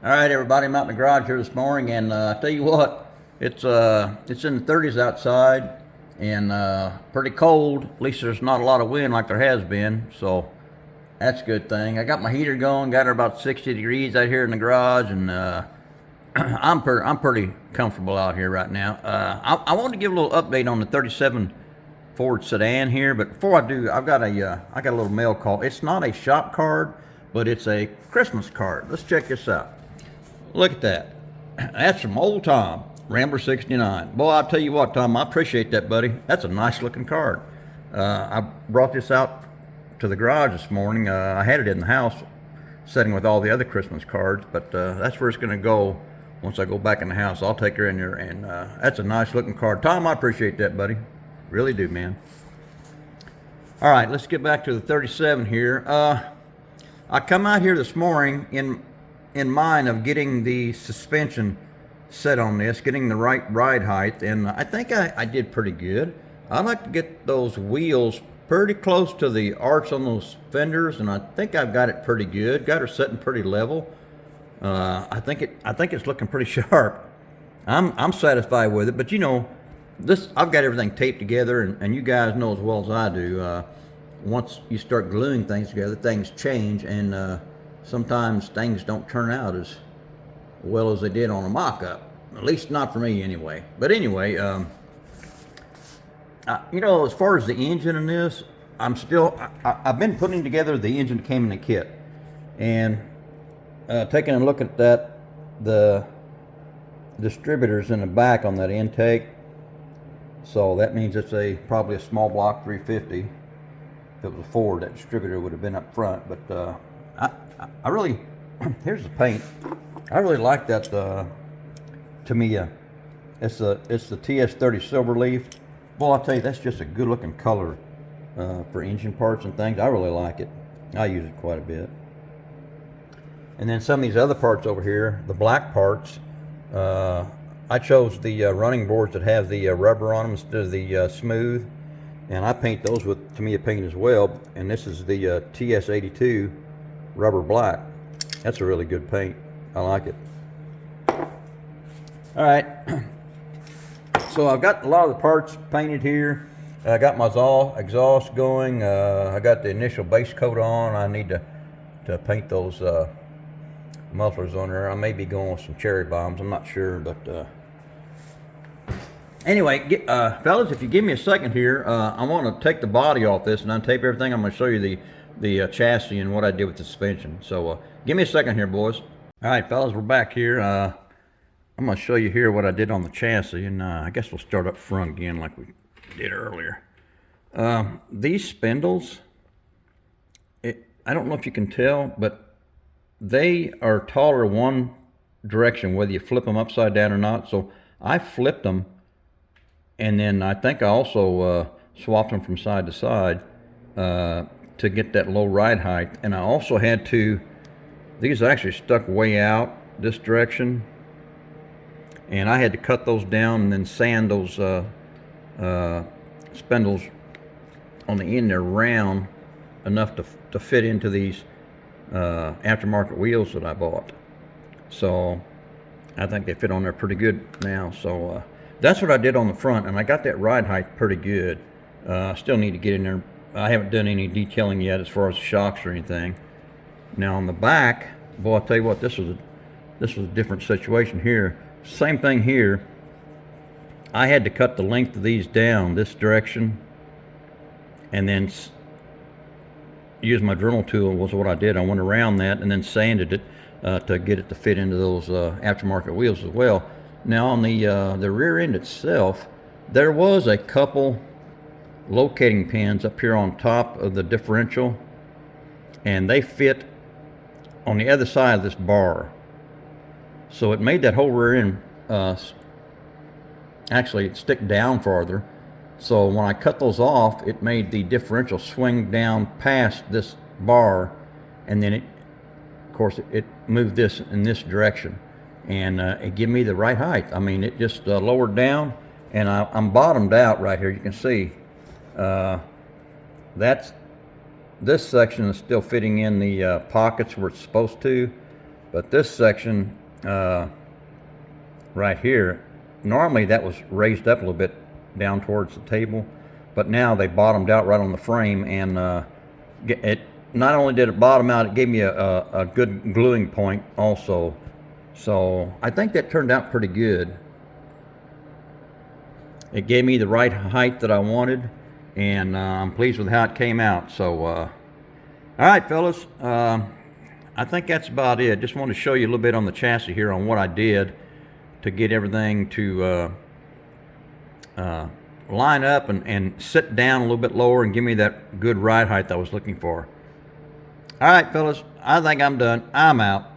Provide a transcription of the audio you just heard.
All right, everybody, I'm out in the garage here this morning, and I tell you what, it's in the 30s outside, and pretty cold. At least there's not a lot of wind like there has been, so that's a good thing. I got my heater going, got her about 60 degrees out here in the garage, and I'm pretty comfortable out here right now. I wanted to give a little update on the 37 Ford Sedan here, but before I do, I got a little mail call. It's not a shop card, but it's a Christmas card. Let's check this out. Look at that. That's from old Tom, Rambler 69. Boy, I'll tell you what, Tom, I appreciate that, buddy. That's a nice looking card. I brought this out to the garage this morning. I had it in the house sitting with all the other Christmas cards, but that's where it's going to go once I go back in the house. I'll take her in there, and that's a nice looking card. Tom, I appreciate that, buddy. Really do, man. All right, let's get back to the 37 here. I come out here this morning in mind of getting the suspension set on this, getting the right ride height, and I think I did pretty good. I like to get those wheels pretty close to the arch on those fenders, and I think I've got it pretty good. Got her sitting pretty level. I think it's looking pretty sharp. I'm satisfied with it, but you know, I've got everything taped together, and you guys know as well as I do. Once you start gluing things together, things change, and sometimes things don't turn out as well as they did on a mock-up. At least not for me, anyway. But anyway, you know, as far as the engine in this, I've been putting together the engine that came in the kit, and taking a look at the distributors in the back on that intake. So that means it's probably a small block 350. If it was a Ford, that distributor would have been up front. But I really, here's the paint. I really like that Tamiya. It's the TS30 Silverleaf. Well, I'll tell you, that's just a good looking color for engine parts and things. I really like it. I use it quite a bit. And then some of these other parts over here, the black parts, I chose the running boards that have the rubber on them instead of the smooth. And I paint those with Tamiya paint as well. And this is the TS82 rubber black. That's a really good paint. I like it. All right. So I've got a lot of the parts painted here. I got my exhaust going. I got the initial base coat on. I need to paint those mufflers on there. I may be going with some cherry bombs. I'm not sure, but anyway, fellas, if you give me a second here, I want to take the body off this and untape everything. I'm going to show you the chassis and what I did with the suspension. So give me a second here, boys. All right, fellas, we're back here. I'm going to show you here what I did on the chassis, and I guess we'll start up front again like we did earlier. These spindles, I don't know if you can tell, but they are taller one direction, whether you flip them upside down or not. So I flipped them, and then I think I also swapped them from side to side to get that low ride height. And I also had to, these actually stuck way out this direction, and I had to cut those down and then sand those spindles on the end there round enough to fit into these aftermarket wheels that I bought. So I think they fit on there pretty good now. So that's what I did on the front, and I got that ride height pretty good. I still need to get in there. I haven't done any detailing yet as far as shocks or anything. Now on the back, boy, I'll tell you what, this was a different situation here. Same thing here. I had to cut the length of these down this direction, and then use my Dremel tool was what I did. I went around that and then sanded it to get it to fit into those aftermarket wheels as well. Now on the rear end itself, there was a couple locating pins up here on top of the differential, and they fit on the other side of this bar. So it made that whole rear end actually stick down farther. So when I cut those off, it made the differential swing down past this bar, and then of course it moved this in this direction, and it gave me the right height. I mean, it just lowered down, and I'm bottomed out right here. You can see this section is still fitting in the pockets where it's supposed to, But this section right here, normally that was raised up a little bit down towards the table, but now they bottomed out right on the frame, and it not only did it bottom out, it gave me a good gluing point also. So I think that turned out pretty good. It gave me the right height that I wanted, and I'm pleased with how it came out. So all right, fellas, I think that's about it. Just want to show you a little bit on the chassis here on what I did to get everything to line up and sit down a little bit lower and give me that good ride height I was looking for. All right, fellas, I think I'm done. I'm out.